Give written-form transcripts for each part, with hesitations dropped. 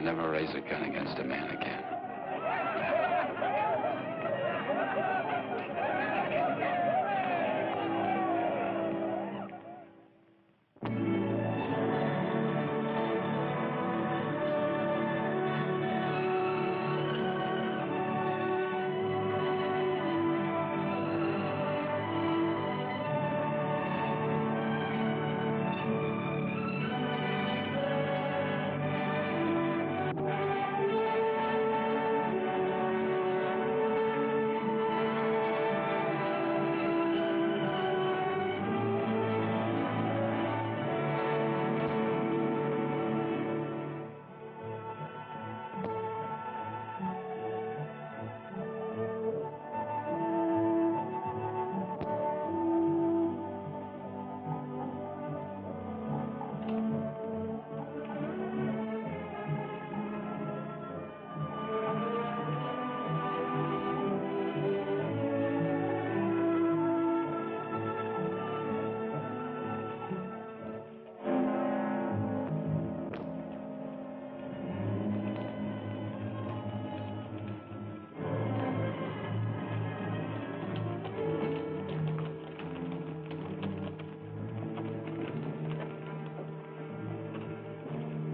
Never raise a gun against a man again.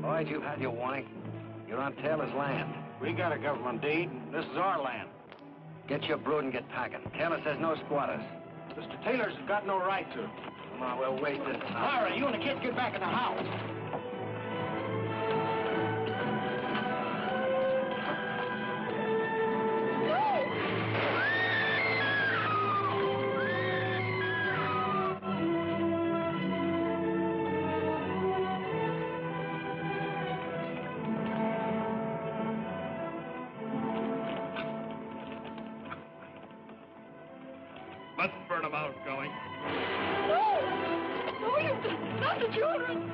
Boys, you've had your warning. You're on Taylor's land. We got a government deed. This is our land. Get your brood and get packing. Taylor says no squatters. Mr. Taylor's got no right to. Come on, we're wasting time. Myra, you and the kids get back in the house. Let's burn them out, going. No! No, you not the children!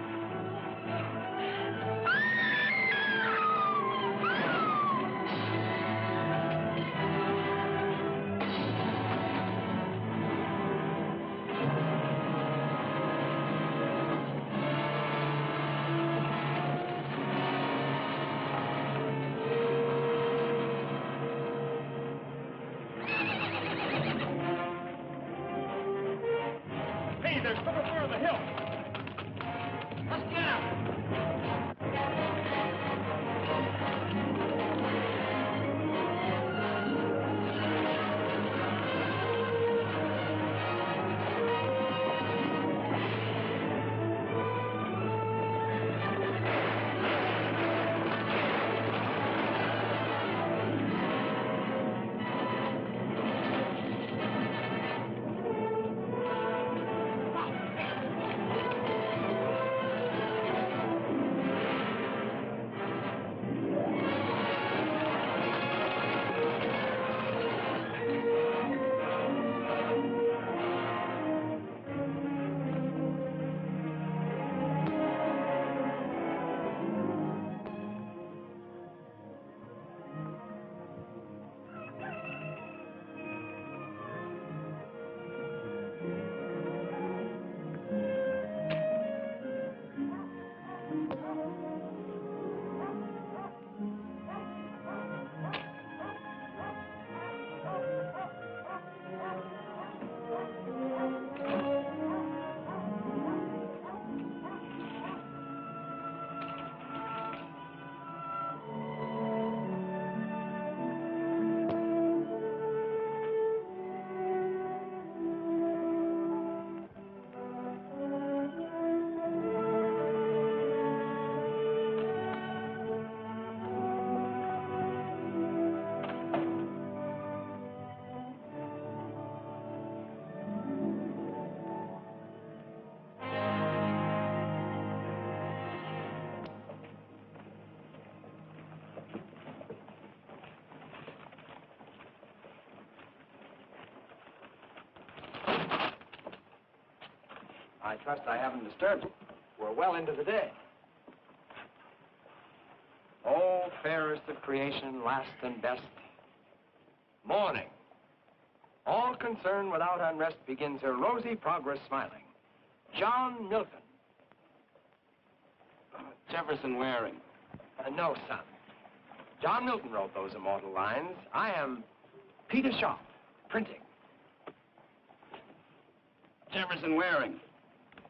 Hey, there's someone over the hill. I trust I haven't disturbed you. We're well into the day. Oh, fairest of creation, last and best. Morning. All concern without unrest begins her rosy progress smiling. John Milton. Jefferson Waring. No, son. John Milton wrote those immortal lines. I am Peter Sharp, printing. Jefferson Waring.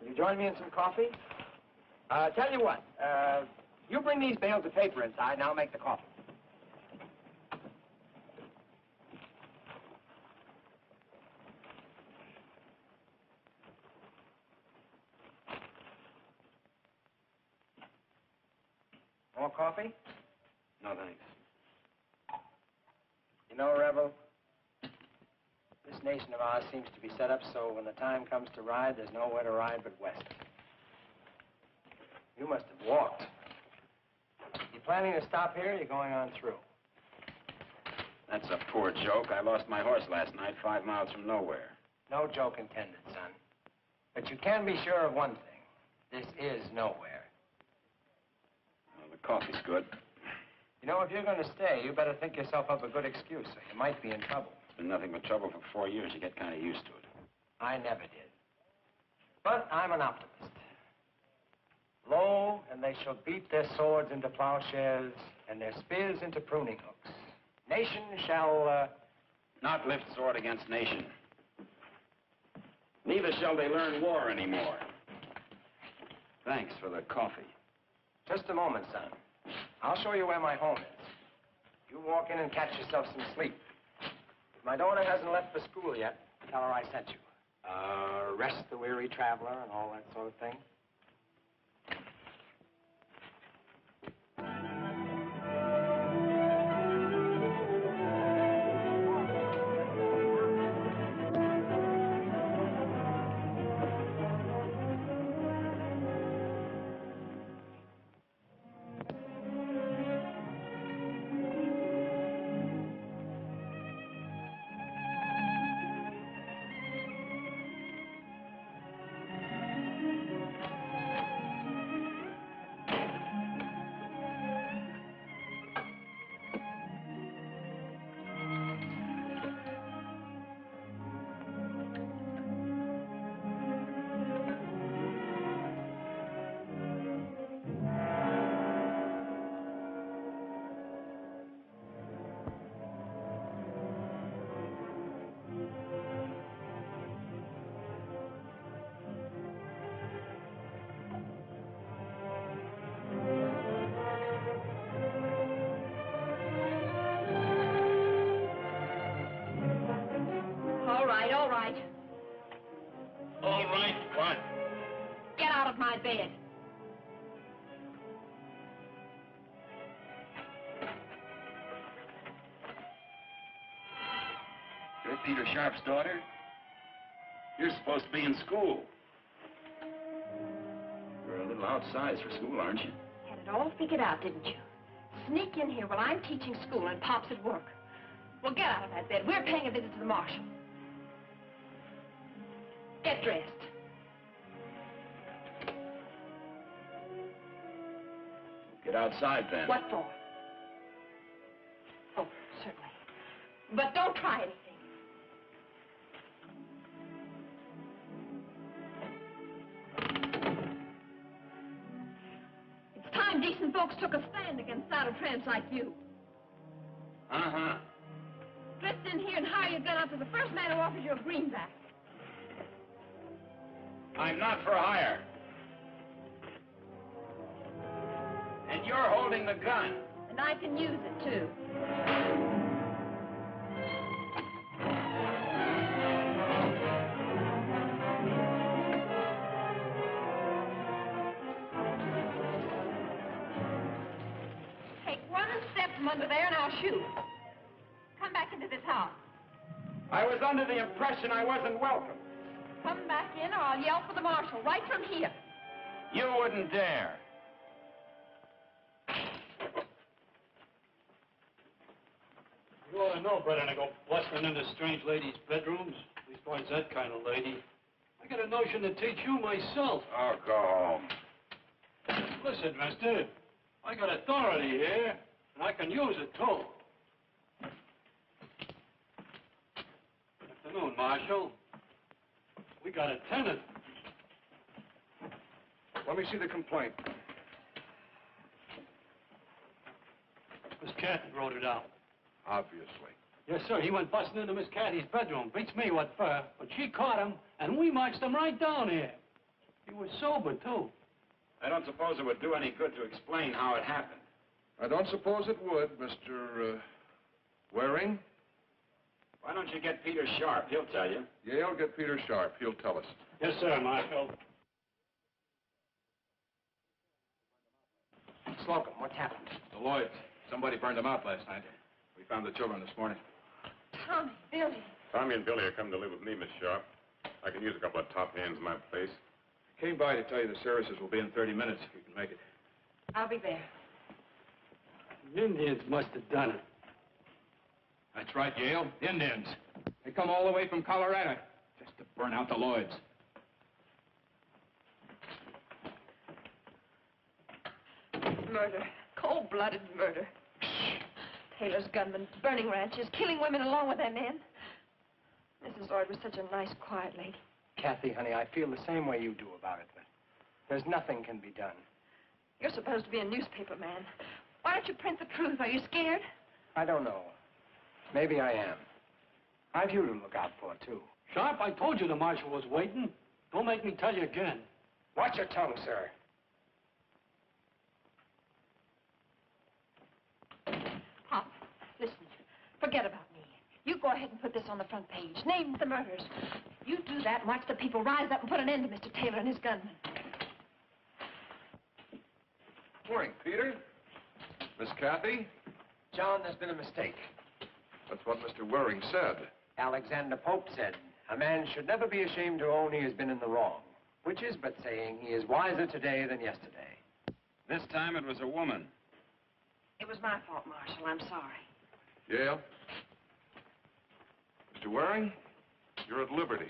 Will you join me in some coffee? Tell you what, you bring these bales of paper inside and I'll make the coffee. More coffee? No, thanks. You know, Rebel, this nation of ours seems to be set up so when the time comes to ride, there's nowhere to ride but west. You must have walked. You planning to stop here or you going on through? That's a poor joke. I lost my horse last night 5 miles from nowhere. No joke intended, son. But you can be sure of one thing. This is nowhere. Well, the coffee's good. You know, if you're going to stay, you better think yourself up a good excuse, or you might be in trouble. It's been nothing but trouble for 4 years. You get kind of used to it. I never did. But I'm an optimist. Lo, and they shall beat their swords into plowshares and their spears into pruning hooks. Nation shall, Not lift sword against nation. Neither shall they learn war anymore. Thanks for the coffee. Just a moment, son. I'll show you where my home is. You walk in and catch yourself some sleep. If my daughter hasn't left for school yet, tell her I sent you. Rest the weary traveler and all that sort of thing. All right. All right, what? Get out of my bed. You're Peter Sharp's daughter? You're supposed to be in school. You're a little outsized for school, aren't you? Had it all figured out, didn't you? Sneak in here while I'm teaching school and Pop's at work. Well, get out of that bed. We're paying a visit to the marshal. Get dressed. Get outside, then. What for? Oh, certainly. But don't try anything. It's time decent folks took a stand against saddle tramps like you. Uh-huh. Drift in here and hire your gun out to the first man who offers you a greenback. I'm not for hire. And you're holding the gun. And I can use it, too. Take one step from under there and I'll shoot. Come back into this house. I was under the impression I wasn't welcome. Come back in or I'll yell for the marshal right from here. You wouldn't dare. You ought to know better than to go blustering into strange ladies' bedrooms. Leastwise, that kind of lady. I I got a notion to teach you myself. Oh, go home. Listen, mister, I got authority here, and I can use it, too. Afternoon, Marshal. We got a tenant. Let me see the complaint. Miss Cathy wrote it out. Obviously. Yes, sir. He went busting into Miss Cathy's bedroom. Beats me what for. But she caught him, and we marched him right down here. He was sober, too. I don't suppose it would do any good to explain how it happened. I don't suppose it would, Mr. Waring. Why don't you get Peter Sharp? He'll tell you. Yale, get Peter Sharp. He'll tell us. Yes, sir, Marshal. Slocum, what's happened? The Lloyds. Somebody burned them out last night. We found the children this morning. Tommy, Billy. Tommy and Billy are coming to live with me, Miss Sharp. I can use a couple of top hands in my place. Came by to tell you the services will be in 30 minutes if you can make it. I'll be there. The Indians must have done it. That's right, Yale. Indians. They come all the way from Colorado just to burn out the Lloyds. Murder. Cold-blooded murder. Taylor's gunmen burning ranches, killing women along with their men. Mrs. Lloyd was such a nice, quiet lady. Kathy, honey, I feel the same way you do about it, but there's nothing can be done. You're supposed to be a newspaper man. Why don't you print the truth? Are you scared? I don't know. Maybe I am. I've you to look out for, too. Sharp, I told you the marshal was waiting. Don't make me tell you again. Watch your tongue, sir. Pop, listen. Forget about me. You go ahead and put this on the front page. Name the murders. You do that and watch the people rise up and put an end to Mr. Taylor and his gunmen. Morning, Peter. Miss Kathy. John, there's been a mistake. That's what Mr. Waring said. Alexander Pope said, a man should never be ashamed to own he has been in the wrong, which is but saying he is wiser today than yesterday. This time it was a woman. It was my fault, Marshal. I'm sorry. Yale. Mr. Waring, you're at liberty.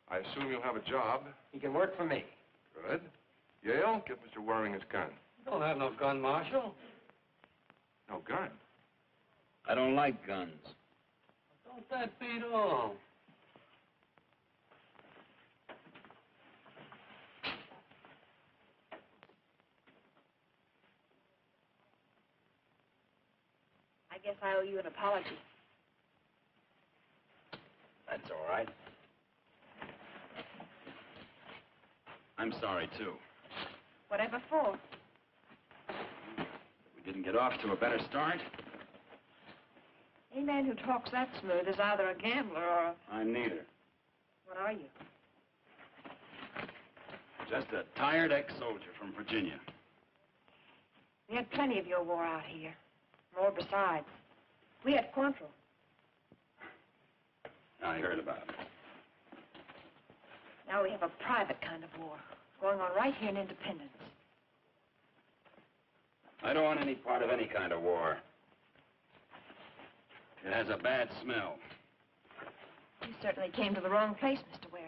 I assume you'll have a job. He can work for me. Good. Yale, give Mr. Waring his gun. Don't have no gun, Marshal. No gun? I don't like guns. Don't that beat all? I guess I owe you an apology. That's all right. I'm sorry, too. Whatever for? We didn't get off to a better start. Any man who talks that smooth is either a gambler or a... I'm neither. What are you? Just a tired ex-soldier from Virginia. We had plenty of your war out here. More besides. We had Quantrill. I heard about it. Now we have a private kind of war going on right here in Independence. I don't want any part of any kind of war. It has a bad smell. You certainly came to the wrong place, Mr. Waring.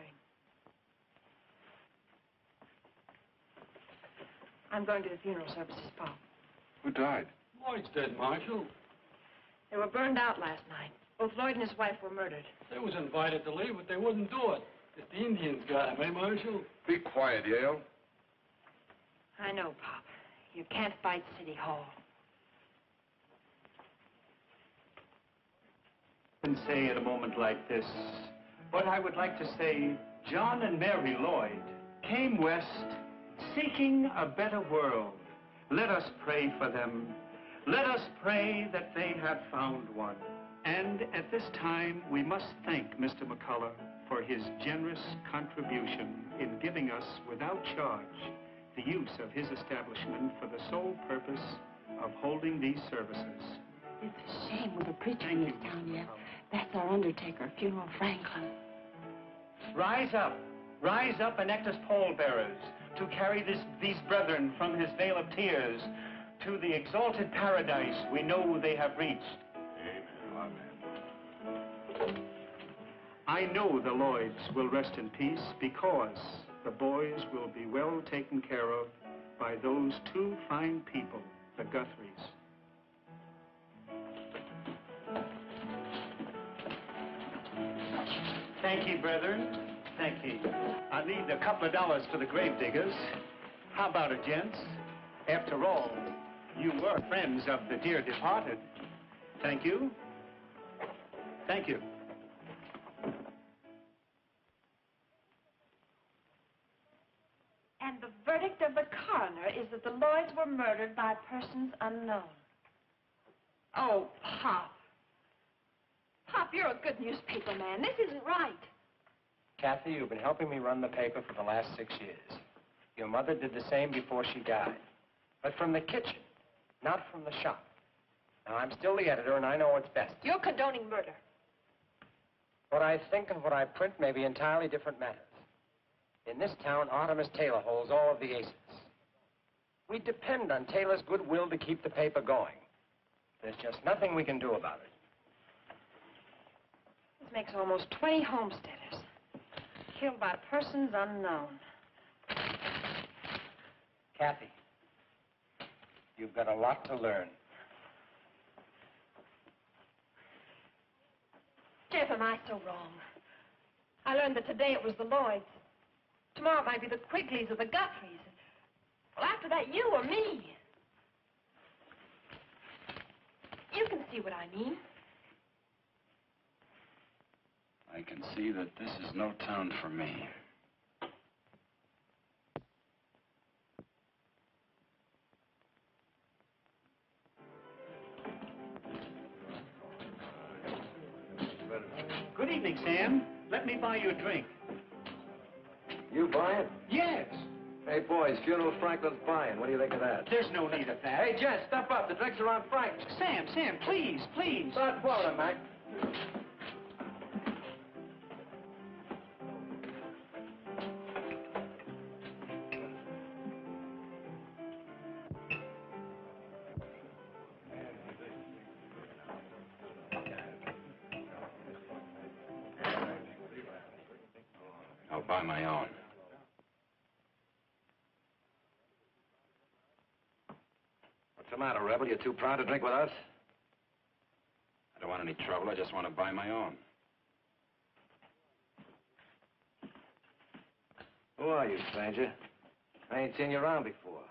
I'm going to the funeral services, Pop. Who died? Lloyd's dead, Marshal. They were burned out last night. Both Lloyd and his wife were murdered. They was invited to leave, but they wouldn't do it. If the Indians got him, eh, Marshal? Be quiet, Yale. I know, Pop. You can't fight City Hall. And say at a moment like this, but I would like to say John and Mary Lloyd came west seeking a better world. Let us pray for them. Let us pray that they have found one. And at this time, we must thank Mr. McCullough for his generous contribution in giving us, without charge, the use of his establishment for the sole purpose of holding these services. It's a shame we have a preacher in this town yet. That's our undertaker, Funeral Franklin. Rise up and act as pallbearers to carry these brethren from his vale of tears to the exalted paradise we know they have reached. Amen. I know the Lloyds will rest in peace because the boys will be well taken care of by those two fine people, the Guthries. Thank you, brethren. Thank you. I need a couple of dollars for the grave diggers. How about it, gents? After all, you were friends of the dear departed. Thank you. Thank you. And the verdict of the coroner is that the Lloyds were murdered by persons unknown. Oh, Pop. Pop, you're a good newspaper man. This isn't right. Kathy, you've been helping me run the paper for the last 6 years. Your mother did the same before she died. But from the kitchen, not from the shop. Now, I'm still the editor, and I know what's best. You're condoning murder. What I think and what I print may be entirely different matters. In this town, Artemis Taylor holds all of the aces. We depend on Taylor's goodwill to keep the paper going. There's just nothing we can do about it. This makes almost 20 homesteaders killed by persons unknown. Kathy, you've got a lot to learn. Jeff, am I so wrong? I learned that today it was the Lloyds. Tomorrow it might be the Quigleys or the Guthries. Well, after that, you or me. You can see what I mean. I can see that this is no town for me. Good evening, Sam. Let me buy you a drink. You buying? Yes. Hey, boys, funeral Franklin's buying. What do you think of that? There's no need of that. Hey, Jen, step up. The drinks are on Franklin. Sam, please, please. Start pouring, Mac. I'll buy my own. What's the matter, Rebel? You too proud to drink with us? I don't want any trouble. I just want to buy my own. Who are you, stranger? I ain't seen you around before.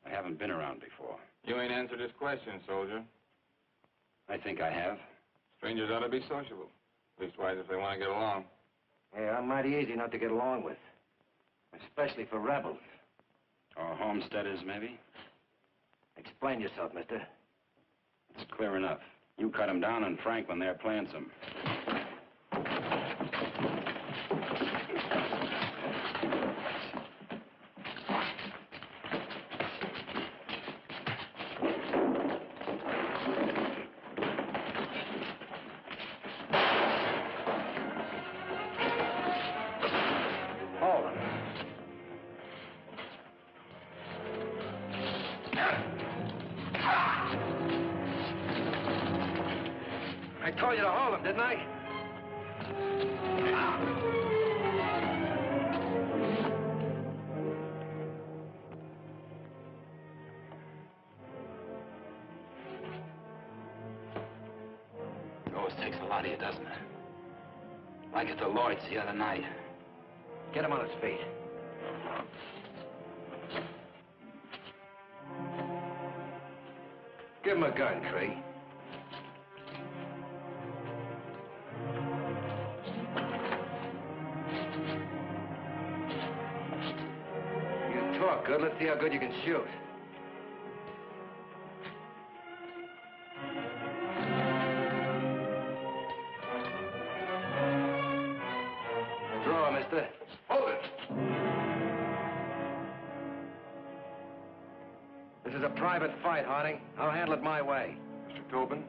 I haven't been around before. You ain't answered his question, soldier. I think I have. Strangers ought to be sociable. Leastwise, if they want to get along. Hey, I'm mighty easy not to get along with. Especially for rebels. Or homesteaders, maybe? Explain yourself, mister. It's clear enough. You cut them down in Franklin, they're playing some. Hold on. I told you to hold him, didn't I? It always takes a lot of you, doesn't it? Like at the Lloyds the other night. Get him on his feet. Give him a gun, Cree. You talk good. Let's see how good you can shoot. Draw, mister. Hold it. This is a private fight, Harding. I'll handle it my way. Mr. Tobin,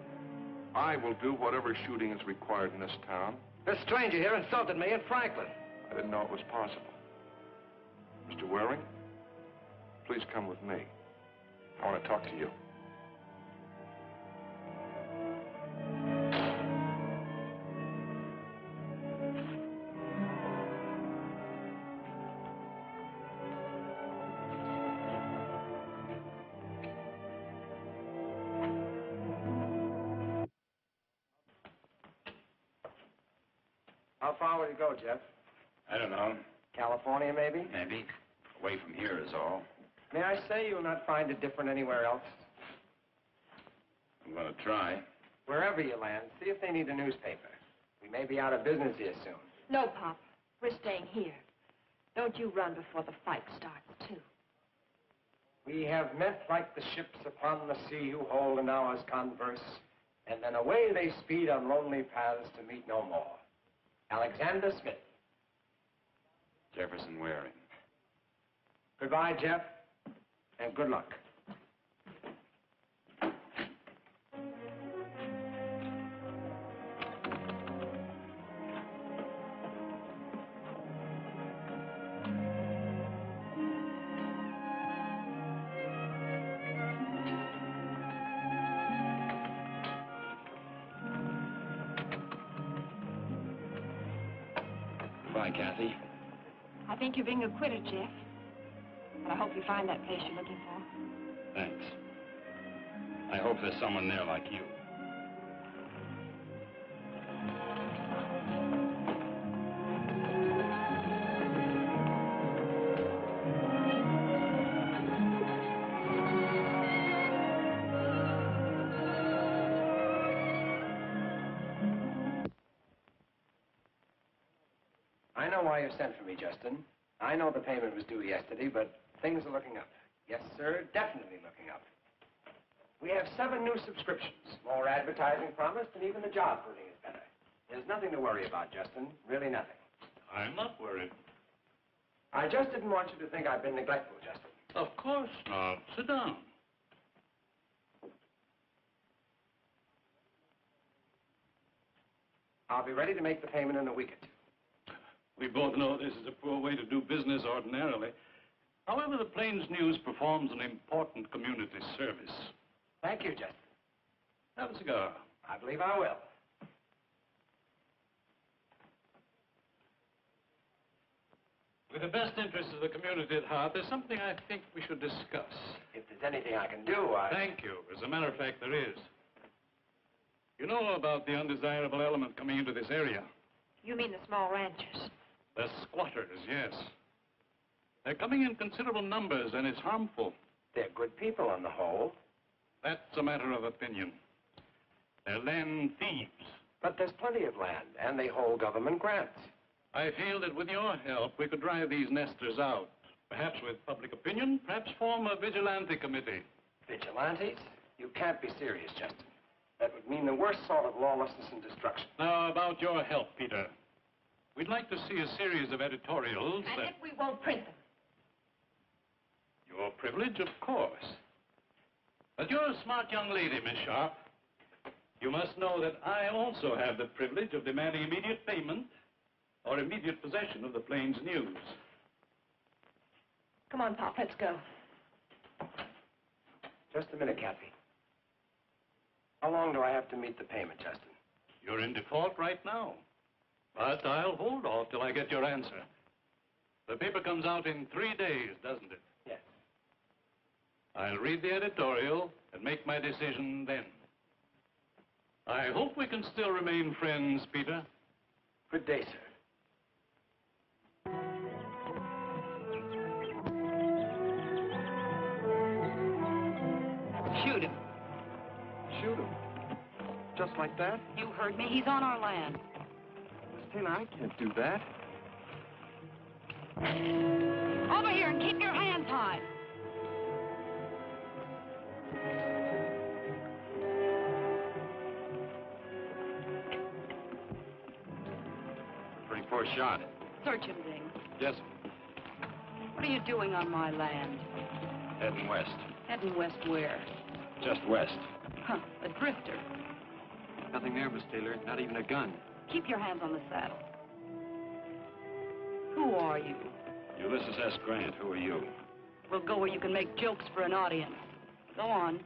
I will do whatever shooting is required in this town. This stranger here insulted me in Franklin. I didn't know it was possible. Mr. Waring, please come with me. I want to talk to you. How far would it go, Jeff? I don't know. California, maybe? Maybe. Away from here is all. May I say you'll not find it different anywhere else? I'm going to try. Wherever you land, see if they need a newspaper. We may be out of business here soon. No, Pop. We're staying here. Don't you run before the fight starts, too. We have met like the ships upon the sea who hold an hour's converse, and then away they speed on lonely paths to meet no more. Alexander Smith. Jefferson Waring. Goodbye, Jeff, and good luck. Goodbye, Kathy. I think you're being acquitted, Jeff. But I hope you find that place you're looking for. Thanks. I hope there's someone there like you. I know why you sent for me, Justin. I know the payment was due yesterday, but things are looking up. Yes, sir, definitely looking up. We have 7 new subscriptions, more advertising promised, and even the job footing is better. There's nothing to worry about, Justin. Really nothing. I'm not worried. I just didn't want you to think I've been neglectful, Justin. Of course not. Sit down. I'll be ready to make the payment in a week or 2. We both know this is a poor way to do business ordinarily. However, the Plains News performs an important community service. Thank you, Justin. Have a cigar. I believe I will. With the best interests of the community at heart, there's something I think we should discuss. If there's anything I can do, Thank you. As a matter of fact, there is. You know about the undesirable element coming into this area? You mean the small ranchers? The squatters, yes. They're coming in considerable numbers, and it's harmful. They're good people on the whole. That's a matter of opinion. They're land thieves. But there's plenty of land, and they hold government grants. I feel that with your help, we could drive these nesters out. Perhaps with public opinion, perhaps form a vigilante committee. Vigilantes? You can't be serious, Justin. That would mean the worst sort of lawlessness and destruction. Now, about your help, Peter. We'd like to see a series of editorials And that... if we won't print them? Your privilege, of course. But you're a smart young lady, Miss Sharp. You must know that I also have the privilege of demanding immediate payment or immediate possession of the Plains News. Come on, Pop, let's go. Just a minute, Kathy. How long do I have to meet the payment, Justin? You're in default right now. But I'll hold off till I get your answer. The paper comes out in 3 days, doesn't it? Yes. I'll read the editorial and make my decision then. I hope we can still remain friends, Peter. Good day, sir. Shoot him. Shoot him. Just like that? You heard me. He's on our land. Miss Taylor, I can't do that. Over here and keep your hands high. Pretty poor shot. Search him, Ding. Yes, What are you doing on my land? heading west. Heading west where? Just west. Huh, a drifter. Nothing there, Miss Taylor. Not even a gun. Keep your hands on the saddle. Who are you? Ulysses S. Grant, who are you? We'll go where you can make jokes for an audience. Go on.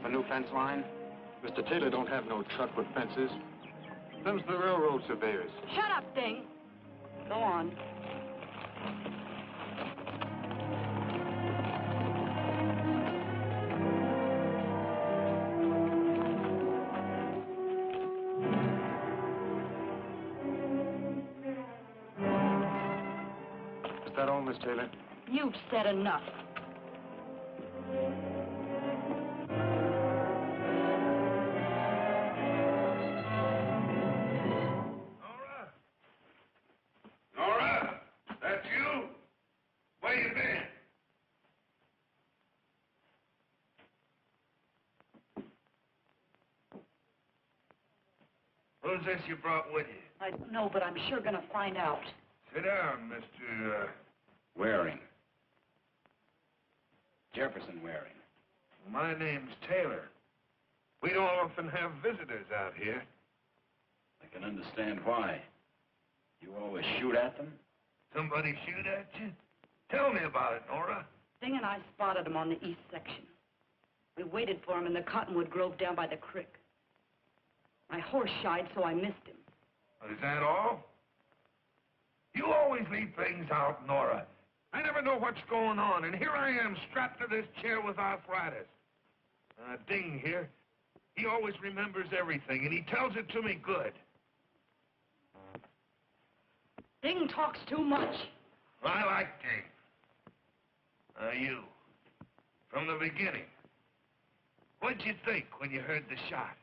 up a new fence line? Mr. Taylor don't have no truck with fences. Them's the railroad surveyors. Shut up, Ding. Go on. Is that all, Miss Taylor? You've said enough. Nora, that's you? Where you been? Who's this you brought with you? I don't know, but I'm sure gonna find out. Sit down, Mr. Waring. Jefferson Waring. My name's Taylor. We don't often have visitors out here. I can understand why. You always shoot at them? Somebody shoot at you? Tell me about it, Nora. Ding and I spotted him on the east section. We waited for him in the cottonwood grove down by the creek. My horse shied, so I missed him. Is that all? You always leave things out, Nora. I never know what's going on, and here I am strapped to this chair with arthritis. Ding here, he always remembers everything, and he tells it to me good. Ding talks too much. I like Ding. You, from the beginning, what'd you think when you heard the shot?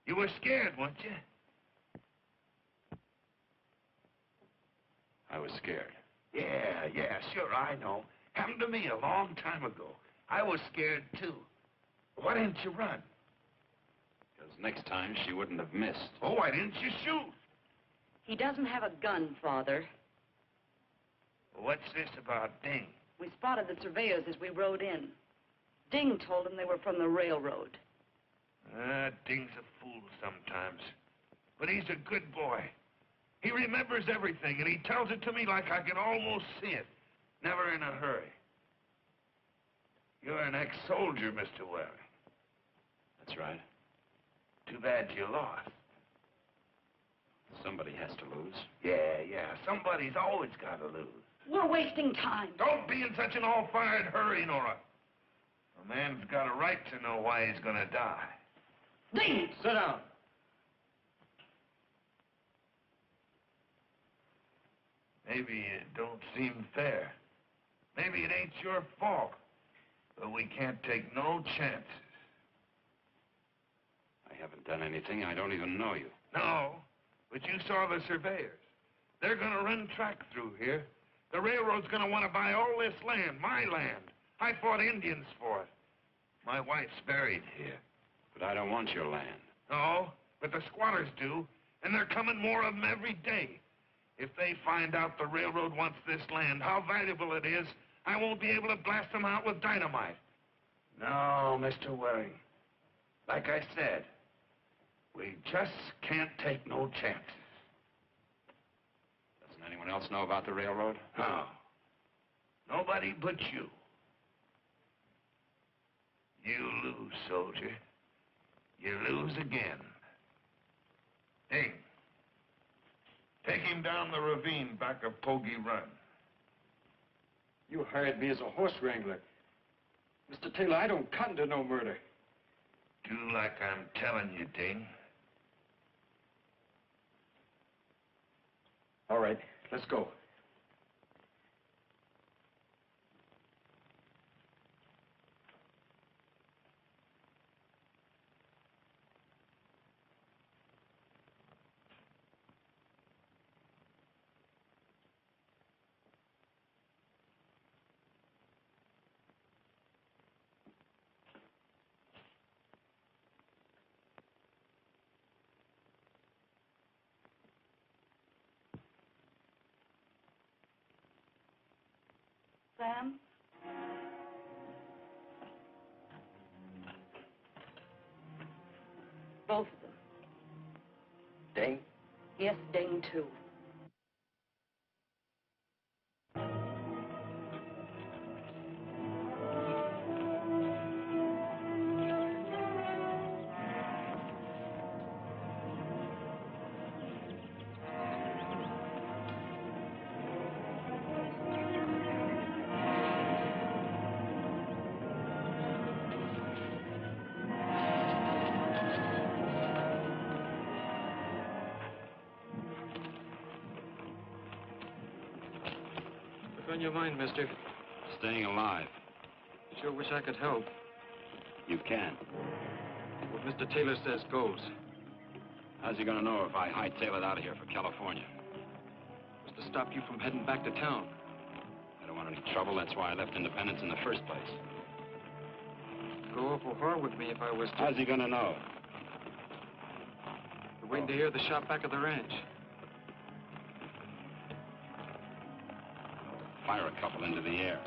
You were scared, weren't you? I was scared. Yeah, sure, I know. Happened to me a long time ago. I was scared, too. Why didn't you run? Because next time she wouldn't have missed. Oh, why didn't you shoot? He doesn't have a gun, Father. What's this about Ding? We spotted the surveyors as we rode in. Ding told him they were from the railroad. Ding's a fool sometimes. But he's a good boy. He remembers everything, and he tells it to me like I can almost see it. Never in a hurry. You're an ex-soldier, Mr. Waring. That's right. Too bad you lost. Somebody has to lose. Yeah. Somebody's always got to lose. We're wasting time. Don't be in such an all-fired hurry, Nora. A man's got a right to know why he's gonna die. Ding! Sit down. Maybe it don't seem fair. Maybe it ain't your fault. But we can't take no chances. I haven't done anything. I don't even know you. No, but you saw the surveyors. They're gonna run track through here. The railroad's gonna want to buy all this land, my land. I fought Indians for it. My wife's buried here. But I don't want your land. No, but the squatters do, and they're coming more of them every day. If they find out the railroad wants this land, how valuable it is, I won't be able to blast them out with dynamite. No, Mr. Waring. Like I said, we just can't take no chances. Doesn't anyone else know about the railroad? No. Nobody but you. You lose, soldier. You lose again. Ding. Take him down the ravine back of Pogey Run. You hired me as a horse wrangler. Mr. Taylor, I don't cotton to no murder. Do like I'm telling you, Ding. All right, let's go. Sam? Both of them. Ding? Yes, Ding, too. What's on your mind, mister? Staying alive. Sure wish I could help. You can. What Mr. Taylor says goes. How's he gonna know if I hightail it out of here for California? Was to stop you from heading back to town. I don't want any trouble. That's why I left Independence in the first place. Go awful hard with me if I was to. How's he gonna know? We're waiting to hear the shot back at the ranch. Fire a couple into the air.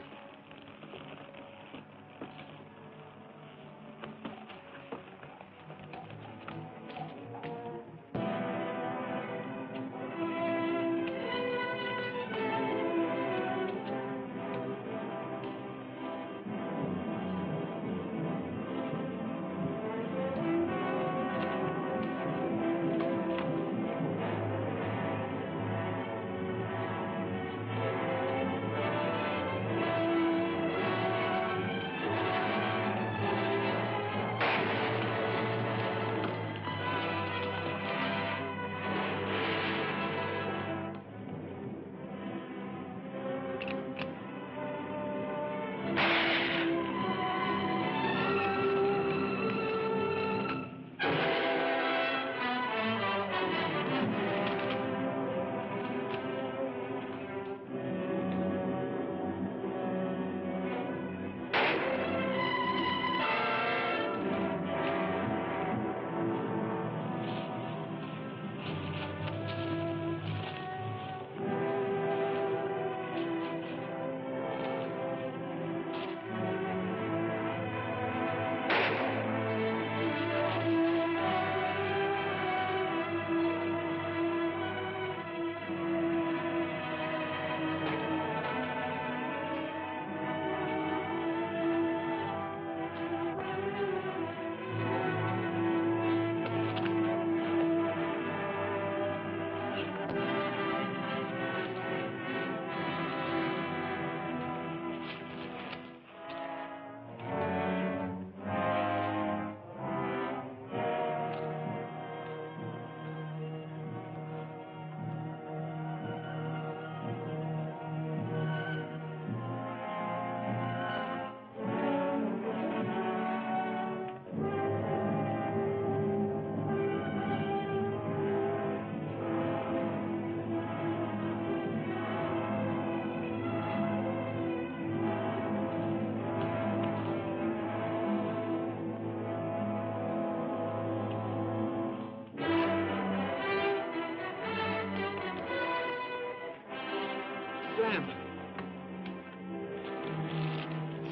Sam!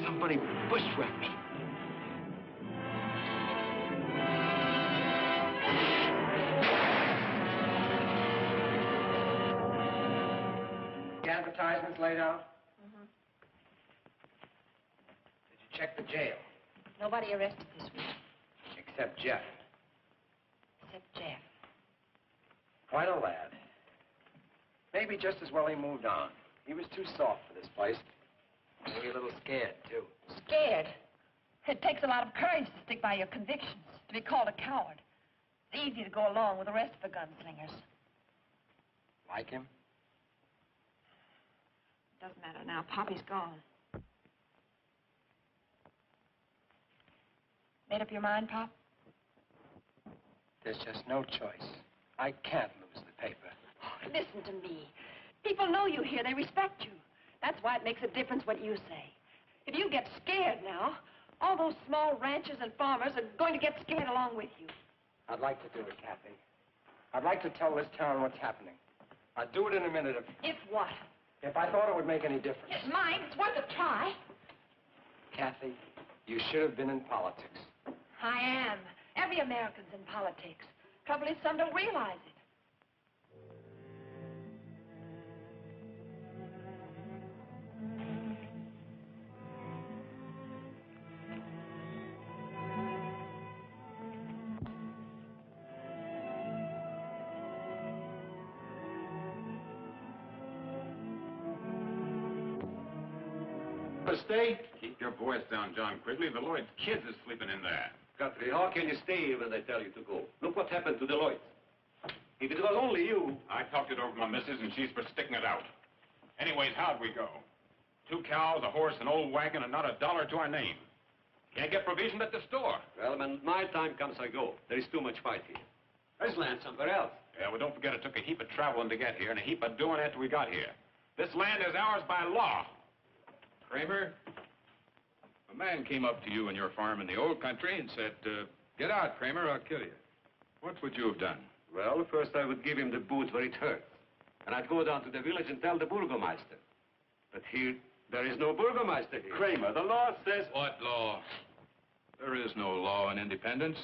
Somebody bushwhacked me. The advertisements laid out? Mm-hmm. Did you check the jail? Nobody arrested this week, Except Jeff. except Jeff. Quite a lad. Maybe just as well he moved on. He was too soft for this place. Maybe a little scared, too. Scared? It takes a lot of courage to stick by your convictions, to be called a coward. It's easy to go along with the rest of the gunslingers. Like him? Doesn't matter now. Poppy's gone. Made up your mind, Pop? There's just no choice. I can't lose the paper. Oh, listen to me. People know you here. They respect you. That's why it makes a difference what you say. If you get scared now, all those small ranchers and farmers are going to get scared along with you. I'd like to do it, Kathy. I'd like to tell this town what's happening. I'd do it in a minute If what? if I thought it would make any difference. It might. It's worth a try. Kathy, you should have been in politics. I am. Every American's in politics. Trouble is, some don't realize it. Stay? Keep your voice down, John Quigley. The Lloyd's kids are sleeping in there. Guthrie, how can you stay when they tell you to go? Look what happened to the Lloyds. If it was only you... I talked it over with my missus, and she's for sticking it out. Anyways, how'd we go? 2 cows, a horse, an old wagon, and not a dollar to our name. Can't get provision at the store. Well, when my time comes, I go. There is too much fight here. There's land somewhere else. Yeah, well, don't forget it took a heap of traveling to get here and a heap of doing after we got here. This land is ours by law. Kramer, a man came up to you in your farm in the old country and said, get out, Kramer, I'll kill you. What would you have done? Well, first I would give him the boot where it hurts. And I'd go down to the village and tell the burgomaster. But here, there is no burgomaster here. Kramer, the law says... What law? There is no law in Independence.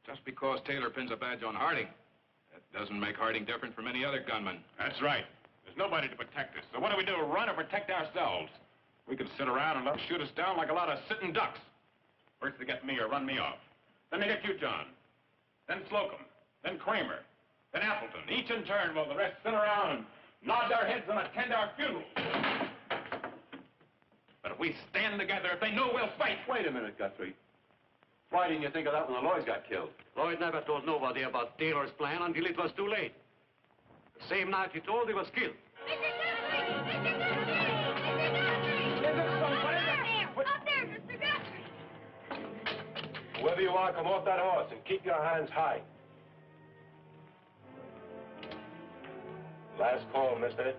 Just because Taylor pins a badge on Harding, that doesn't make Harding different from any other gunman. That's right. There's nobody to protect us. So what do we do, run or protect ourselves? We can sit around and let them shoot us down like a lot of sitting ducks. First they get me or run me off. Then they get you, John. Then Slocum. Then Kramer. Then Appleton. Each in turn while the rest sit around and nod their heads and attend our funeral. But if we stand together, if they know we'll fight... Wait a minute, Guthrie. Why didn't you think of that when the Lloyds got killed? Lloyd never told nobody about Taylor's plan until it was too late. The same night he told, he was killed. Mr. Guthrie! Mr. Guthrie! Mr. Guthrie! Up there, Mr. Guthrie! Whoever you are, come off that horse and keep your hands high. Last call, mister.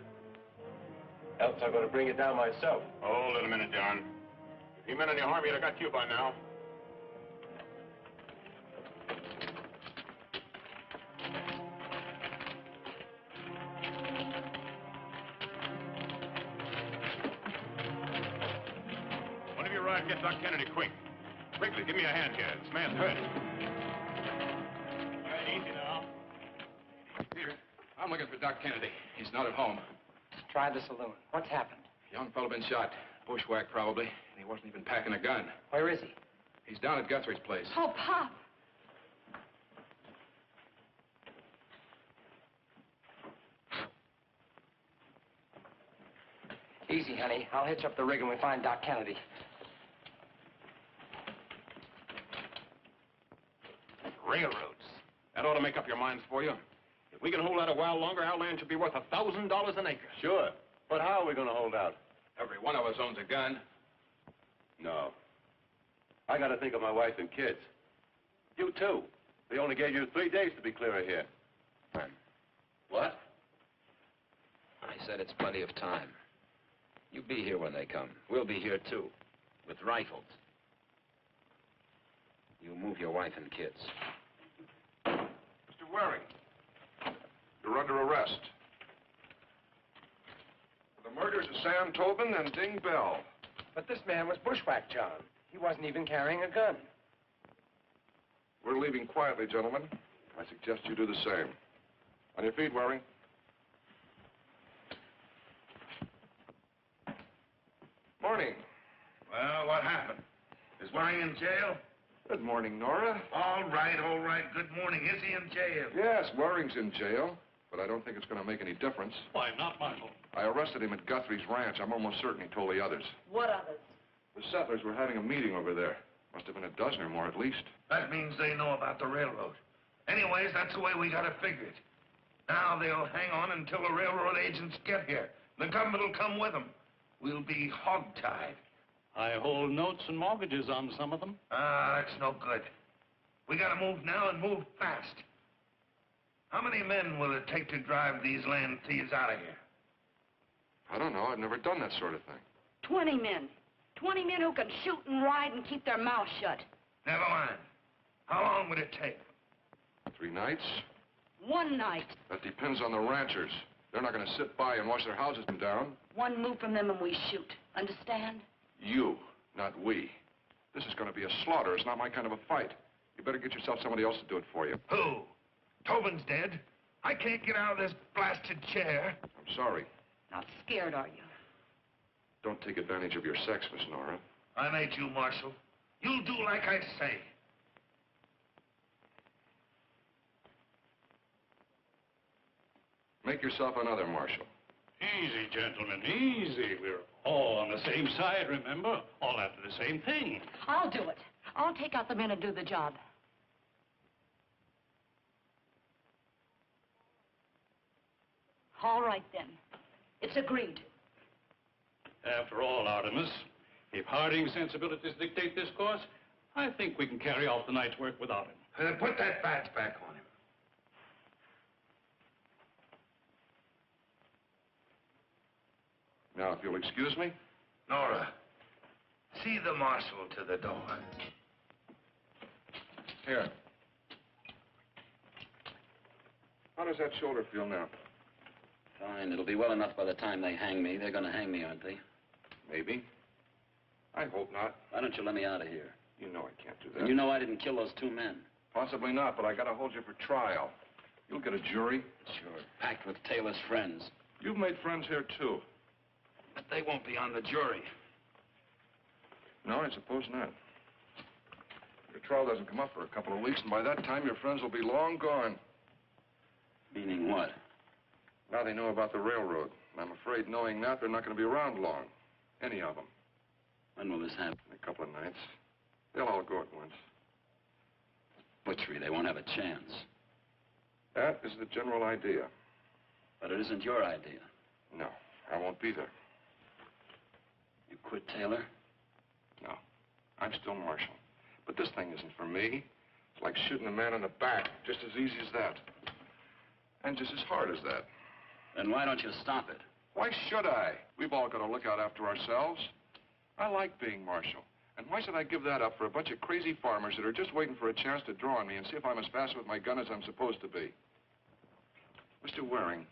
Else I'm going to bring it down myself. Hold it a minute, John. If you meant any harm, you'd have got you by now. One of you ride and get Doc Kennedy quick. Quickly, give me a hand here. This man's hurt. All right, easy now. Peter, I'm looking for Doc Kennedy. He's not at home. Try the saloon. What's happened? Young fellow been shot. Bushwhack, probably. And he wasn't even packing a gun. Where is he? He's down at Guthrie's place. Oh, Pop. Easy, honey. I'll hitch up the rig when we find Doc Kennedy. Railroads. That ought to make up your minds for you. If we can hold out a while longer, our land should be worth $1,000 an acre. Sure. But how are we going to hold out? Every one of us owns a gun. No. I got to think of my wife and kids. You, too. They only gave you 3 days to be clear of here. What? I said it's plenty of time. You be here when they come. We'll be here, too, with rifles. You move your wife and kids. Mr. Waring, you're under arrest. For the murders of Sam Tobin and Ding Bell. But this man was bushwhacked, John. He wasn't even carrying a gun. We're leaving quietly, gentlemen. I suggest you do the same. On your feet, Waring. Morning. Well, what happened? Is Waring in jail? Good morning, Nora. All right, all right. Good morning. Is he in jail? Yes, Waring's in jail, but I don't think it's going to make any difference. Why not, Marshal? I arrested him at Guthrie's ranch. I'm almost certain he told the others. What others? The settlers were having a meeting over there. Must have been a dozen or more at least. That means they know about the railroad. Anyways, that's the way we got it figured. Now they'll hang on until the railroad agents get here. The government will come with them. We'll be hogtied. I hold notes and mortgages on some of them. Ah, that's no good. We gotta move now and move fast. How many men will it take to drive these land thieves out of here? I don't know. I've never done that sort of thing. 20 men. 20 men who can shoot and ride and keep their mouths shut. Never mind. How long would it take? 3 nights? 1 night. That depends on the ranchers. They're not going to sit by and watch their houses come down. 1 move from them and we shoot. Understand? You, not we. This is going to be a slaughter. It's not my kind of a fight. You better get yourself somebody else to do it for you. Who? Tobin's dead. I can't get out of this blasted chair. I'm sorry. Not scared, are you? Don't take advantage of your sex, Miss Nora. I made you, Marshal. You'll do like I say. Make yourself another, Marshal. Easy, gentlemen, easy. We're all on the same side, remember? All after the same thing. I'll do it. I'll take out the men and do the job. All right, then. It's agreed. After all, Artemis, if Harding's sensibilities dictate this course, I think we can carry off the night's work without him. Then put that badge back on him. Now, if you'll excuse me. Nora, see the marshal to the door. Here. How does that shoulder feel now? Fine. It'll be well enough by the time they hang me. They're going to hang me, aren't they? Maybe. I hope not. Why don't you let me out of here? You know I can't do that. And you know I didn't kill those 2 men. Possibly not, but I gotta hold you for trial. You'll get a jury. Sure. Packed with Taylor's friends. You've made friends here, too. But they won't be on the jury. No, I suppose not. Your trial doesn't come up for a couple of weeks, and by that time, your friends will be long gone. Meaning what? Now they know about the railroad. And I'm afraid, knowing that, they're not going to be around long. Any of them. When will this happen? In a couple of nights. They'll all go at once. Butchery, they won't have a chance. That is the general idea. But it isn't your idea. No, I won't be there. You quit Taylor? No, I'm still marshal. But this thing isn't for me. It's like shooting a man in the back, just as easy as that. And just as hard as that. Then why don't you stop it? Why should I? We've all got to look out after ourselves. I like being marshal. And why should I give that up for a bunch of crazy farmers that are just waiting for a chance to draw on me and see if I'm as fast with my gun as I'm supposed to be? Mr. Waring,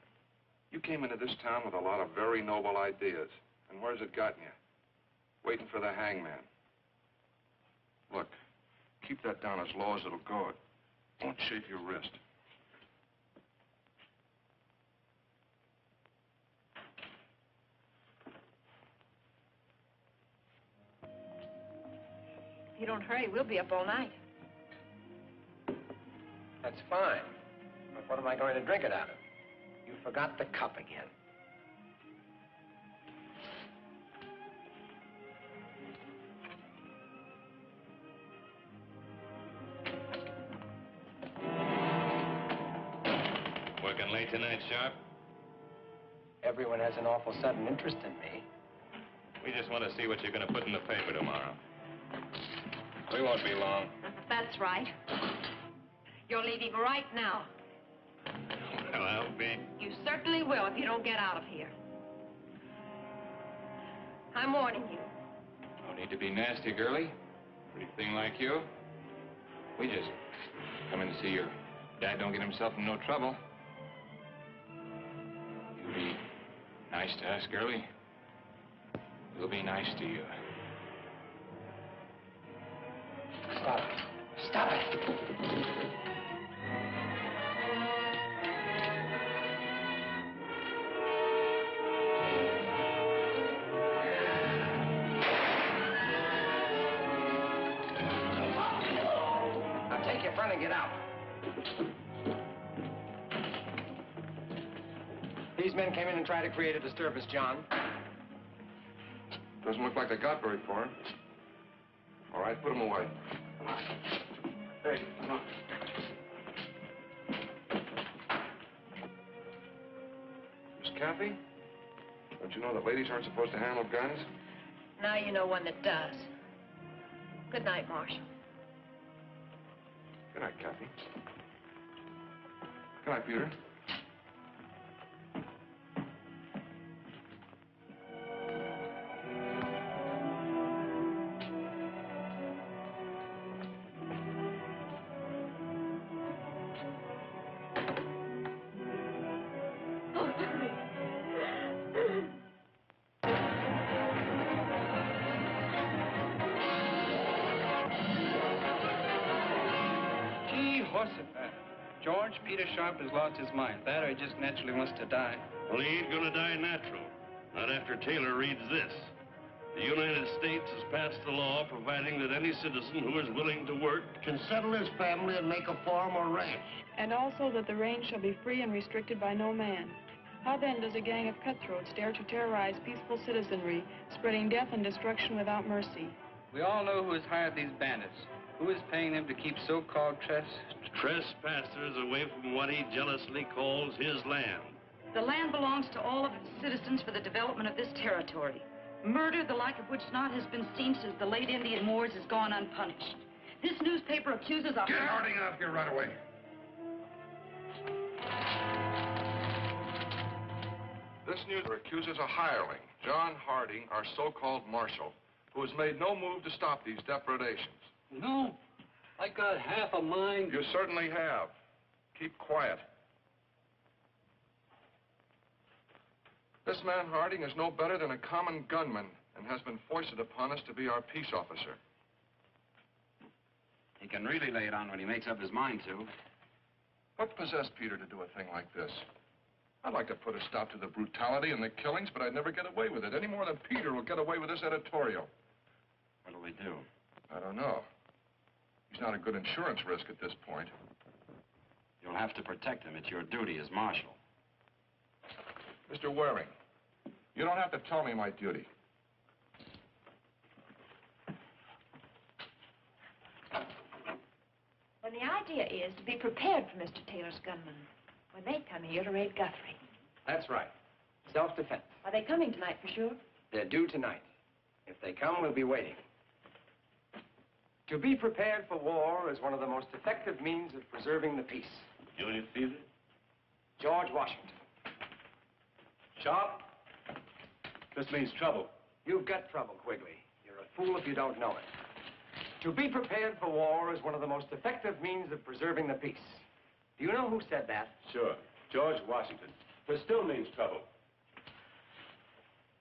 you came into this town with a lot of very noble ideas. And where's it gotten you? Waiting for the hangman. Look, keep that down as low as it'll go. Don't shave your wrist. If you don't hurry, we'll be up all night. That's fine. But what am I going to drink it out of? You forgot the cup again. Working late tonight, Sharp? Everyone has an awful sudden interest in me. We just want to see what you're going to put in the paper tomorrow. We won't be long. That's right. You're leaving right now. Well, I'll be. You certainly will if you don't get out of here. I'm warning you. Don't need to be nasty, girlie. Pretty thing like you. We just come in to see your dad don't get himself in no trouble. You be nice to us, girlie. We'll be nice to you. Stop it. Stop it. Now take your friend and get out. These men came in and tried to create a disturbance, John. Doesn't look like they got very far. All right, put them away. Hey, come on. Miss Kathy, don't you know that ladies aren't supposed to handle guns? Now you know one that does. Good night, Marshal. Good night, Kathy. Good night, Peter. George, Peter Sharp has lost his mind. That or he just naturally wants to die. Well, he ain't gonna die natural. Not after Taylor reads this. The United States has passed a law providing that any citizen who is willing to work can settle his family and make a farm or ranch. And also that the range shall be free and restricted by no man. How then does a gang of cutthroats dare to terrorize peaceful citizenry, spreading death and destruction without mercy? We all know who has hired these bandits. Who is paying them to keep so-called trespassers away from what he jealously calls his land? The land belongs to all of its citizens for the development of this territory. Murder, the like of which not has been seen since the late Indian wars, has gone unpunished. This newspaper accuses a... Get Harding out here right away. This newspaper accuses a hireling, John Harding, our so-called marshal, who has made no move to stop these depredations. No, I got half a mind. You certainly have. Keep quiet. This man Harding is no better than a common gunman and has been foisted upon us to be our peace officer. He can really lay it on when he makes up his mind to. What possessed Peter to do a thing like this? I'd like to put a stop to the brutality and the killings, but I'd never get away with it, any more than Peter will get away with this editorial. What'll we do? I don't know. He's not a good insurance risk at this point. You'll have to protect him. It's your duty as marshal. Mr. Waring, you don't have to tell me my duty. Well, the idea is to be prepared for Mr. Taylor's gunmen when they come here to raid Guthrie. That's right. Self-defense. Are they coming tonight for sure? They're due tonight. If they come, we'll be waiting. To be prepared for war is one of the most effective means of preserving the peace. Julius Caesar? George Washington. Sharp, this means trouble. You've got trouble, Quigley. You're a fool if you don't know it. To be prepared for war is one of the most effective means of preserving the peace. Do you know who said that? Sure, George Washington. This still means trouble.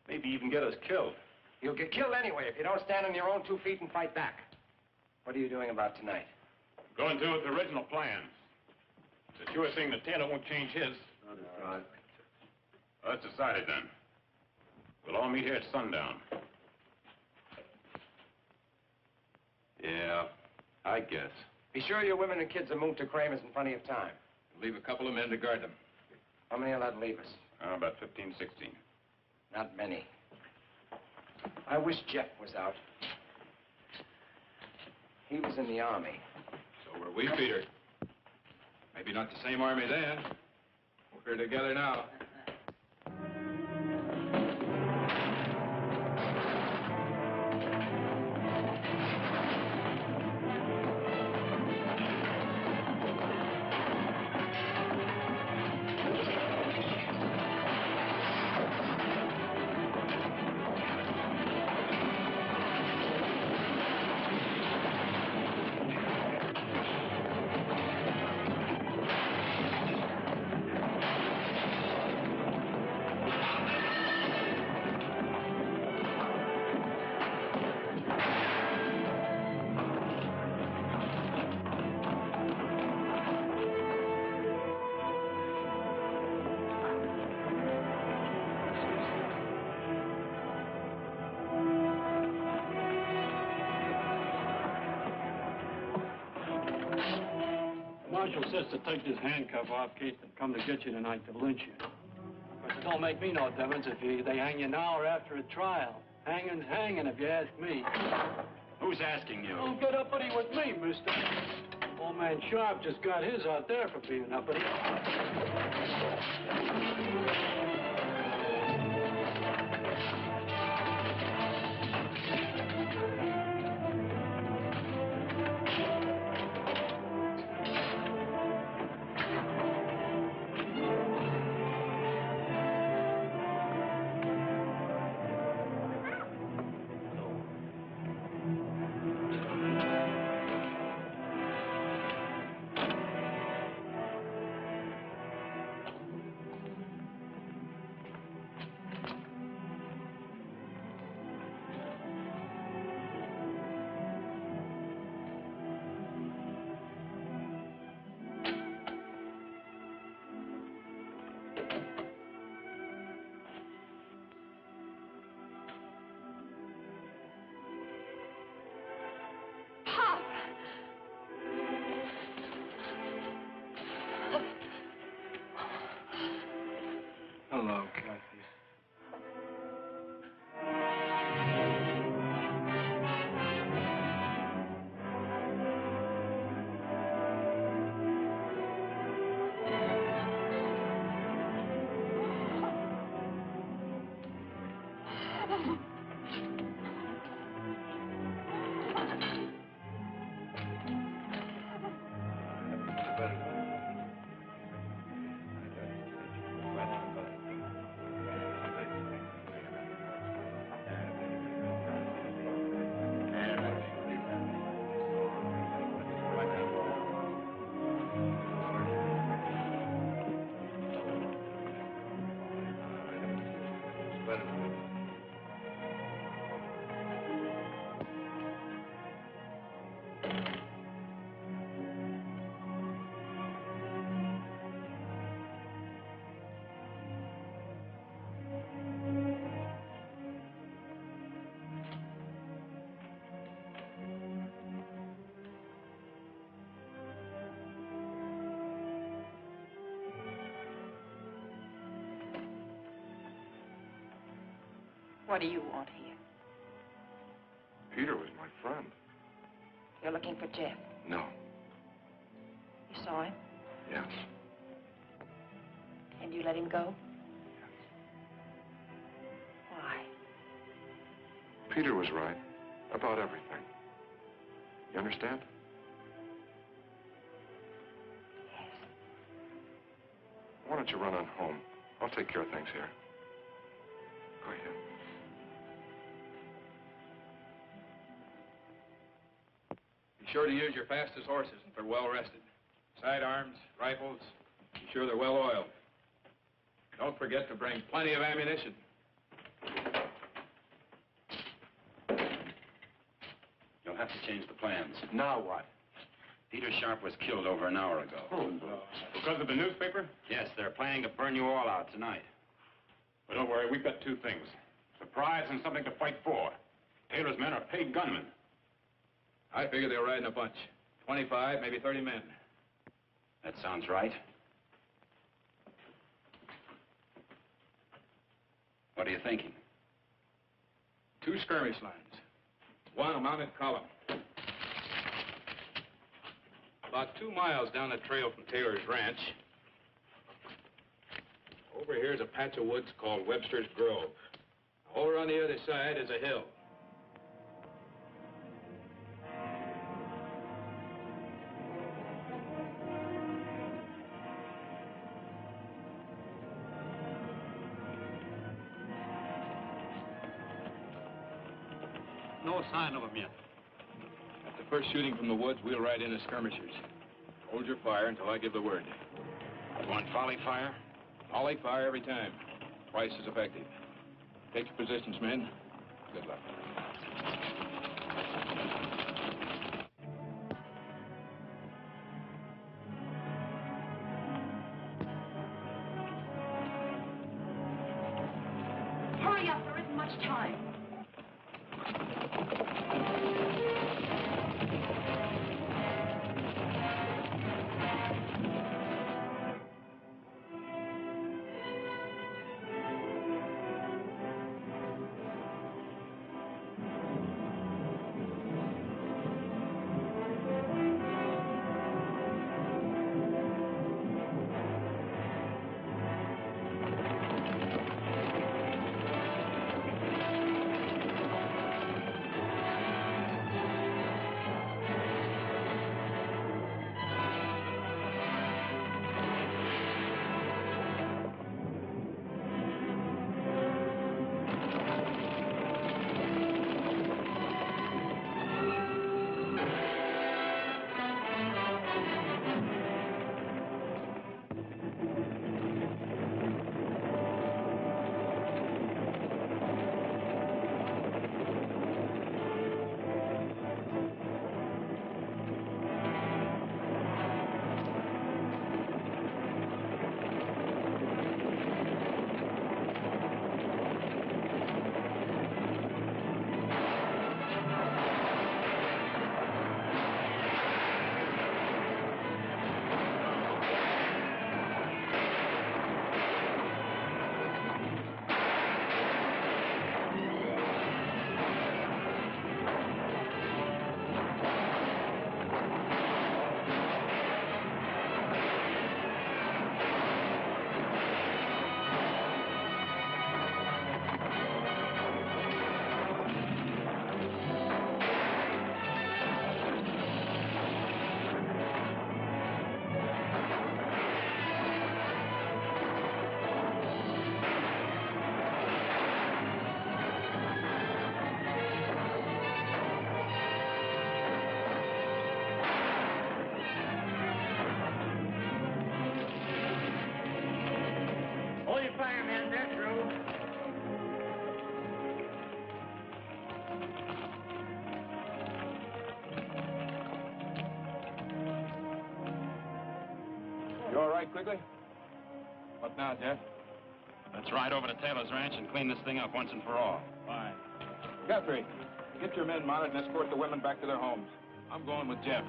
Maybe even get us killed. You'll get killed anyway if you don't stand on your own 2 feet and fight back. What are you doing about tonight? Going through with the original plans. It's a sure thing that Taylor won't change his. Right. Well, that's decided then. We'll all meet here at sundown. Yeah, I guess. Be sure your women and kids are moved to Kramer's in plenty of time. Leave a couple of men to guard them. How many will that leave us? About 15, 16. Not many. I wish Jeff was out. He was in the army. So were we, Peter. Maybe not the same army then. We're together now. Marshal says to take this handcuff off in case they come to get you tonight to lynch you. But it don't make me no difference if they hang you now or after a trial. Hanging's hanging, if you ask me. Who's asking you? Don't get uppity with me, mister. Old man Sharp just got his out there for being uppity. What do you want here? Peter was my friend. You're looking for Jeff. No. You saw him? Yes. And you let him go? Why? Peter was right about everything. You understand? Yes. Why don't you run on home? I'll take care of things here. Go ahead. Be sure to use your fastest horses if they're well rested. Sidearms, rifles, be sure they're well oiled. Don't forget to bring plenty of ammunition. You'll have to change the plans. Now what? Peter Sharp was killed over an hour ago. Because of the newspaper? Yes, they're planning to burn you all out tonight. But don't worry, we've got two things. Surprise and something to fight for. Taylor's men are paid gunmen. I figure they'll ride in a bunch. 25, maybe 30 men. That sounds right. What are you thinking? 2 skirmish lines. 1 a mounted column. About 2 miles down the trail from Taylor's ranch, over here is a patch of woods called Webster's Grove. Over on the other side is a hill. No sign of him yet. At the first shooting from the woods, we'll ride in as skirmishers. Hold your fire until I give the word. You want volley fire? Volley fire every time. Twice as effective. Take your positions, men. Good luck. Hurry up, there isn't much time. Hold your fire, men. They're through. You all right, Quigley? What now, Jeff? Let's ride over to Taylor's ranch and clean this thing up once and for all. Fine. Guthrie, get your men mounted and escort the women back to their homes. I'm going with Jeff.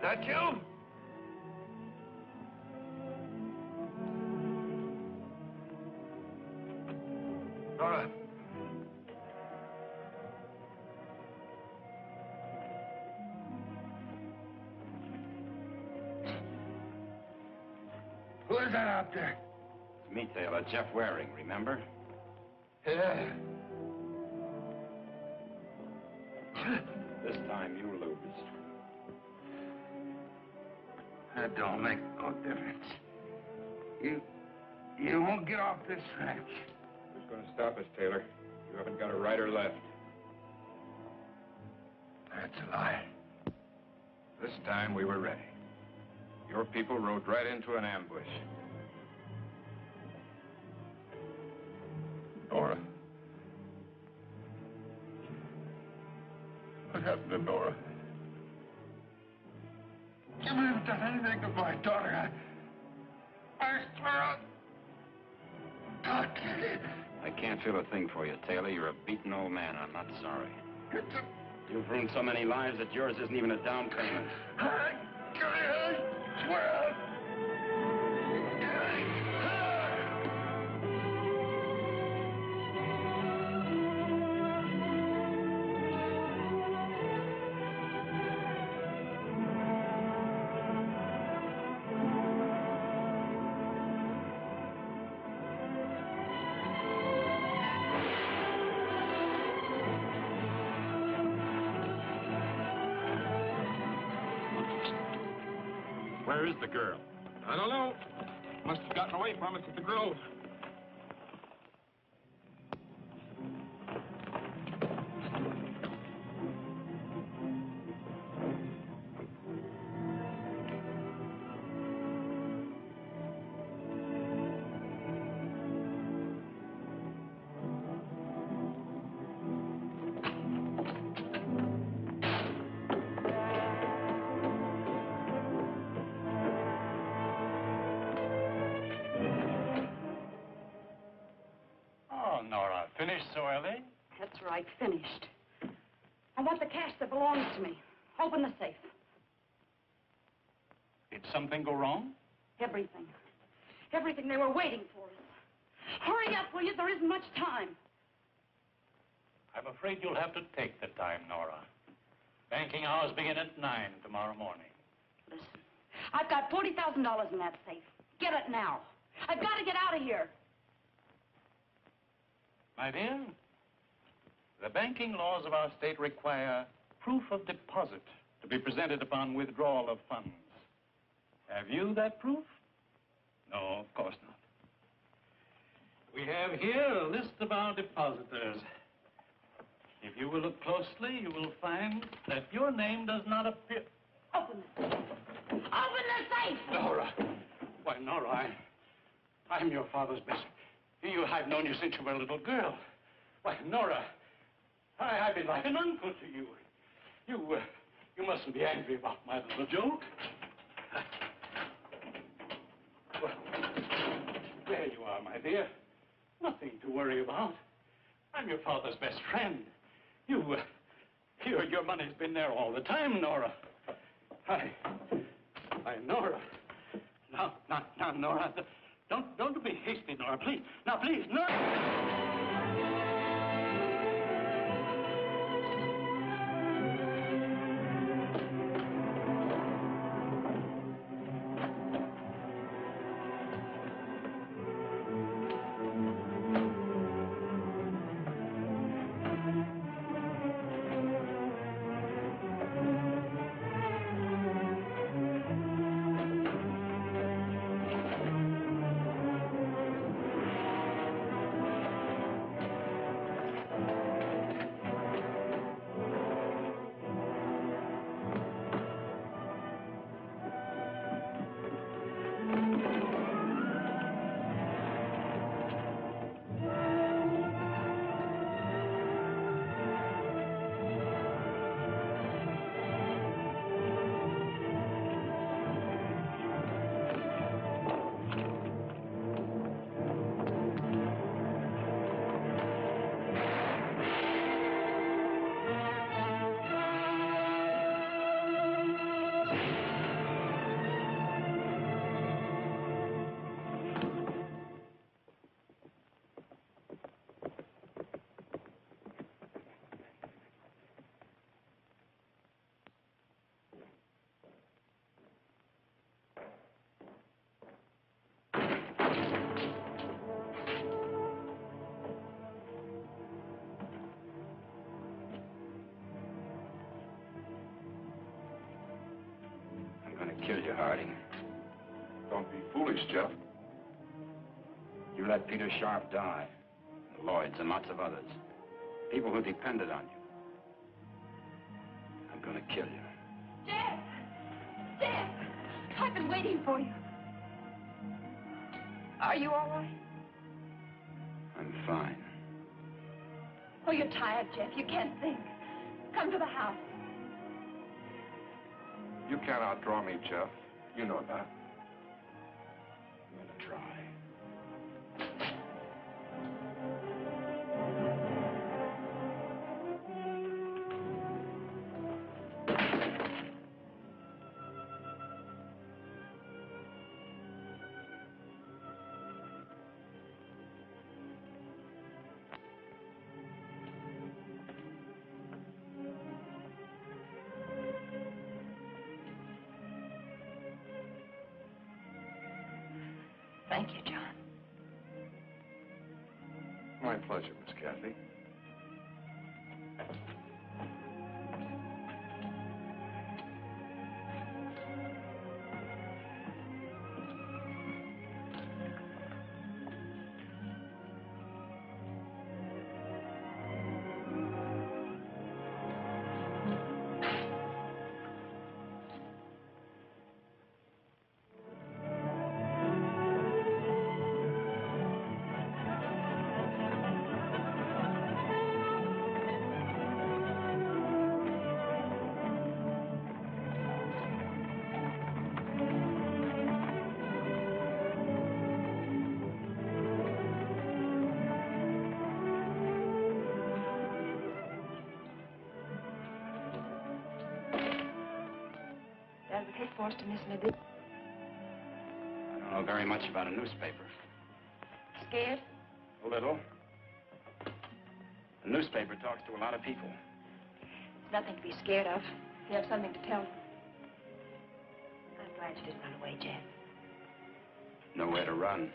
That you? Nora. Who is that out there? It's me, Taylor. Jeff Waring, remember? Yeah. This time you lose. That don't make no difference. You won't get off this ranch. Who's going to stop us, Taylor? You haven't got a right or left. That's a lie. This time we were ready. Your people rode right into an ambush. Nora. What happened to Nora? You may have done anything to my daughter. I swear I'll kill you. I can't feel a thing for you, Taylor. You're a beaten old man. I'm not sorry. You've ruined so many lives that yours isn't even a down payment. I swear. Where is the girl? I don't know. Must have gotten away from us at the Grove. Oh, Nora, finished so early? That's right, finished. I want the cash that belongs to me. Open the safe. Did something go wrong? Everything. Everything. They were waiting for us. Hurry up, will you? There isn't much time. I'm afraid you'll have to take the time, Nora. Banking hours begin at 9 tomorrow morning. Listen, I've got $40,000 in that safe. Get it now. I've got to get out of here. My dear, the banking laws of our state require proof of deposit to be presented upon withdrawal of funds. Have you that proof? No, of course not. We have here a list of our depositors. If you will look closely, you will find that your name does not appear. Open the safe. Open the safe! Nora. Why, Nora, I'm your father's best. I've known you since you were a little girl. Why, Nora, I've been like an uncle to you. You mustn't be angry about my little joke. Well, there you are, my dear. Nothing to worry about. I'm your father's best friend. Your money's been there all the time, Nora. Nora. Now, Nora, don't be hasty, Nora, please. Now, please, Nora. kill you, Harding. Don't be foolish, Jeff. You let Peter Sharp die. The Lloyds and lots of others. People who depended on you. I'm gonna kill you. Jeff! Jeff! I've been waiting for you. Are you all right? I'm fine. Oh, you're tired, Jeff. You can't think. Come to the house. You can't outdraw me, Jeff. You know that. I'm gonna try. Thank you, John. My pleasure, Miss Kathy. Advocate forced to miss me this. I don't know very much about a newspaper. Scared? A little. A newspaper talks to a lot of people. It's nothing to be scared of. You have something to tell them. I'm glad you didn't run away, Jeff. Nowhere to run.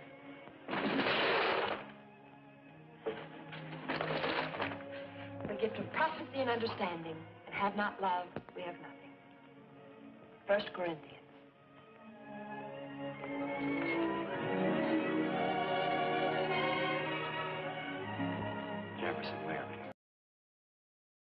The gift of prophecy and understanding, and have not love, we have nothing. 1 Corinthians.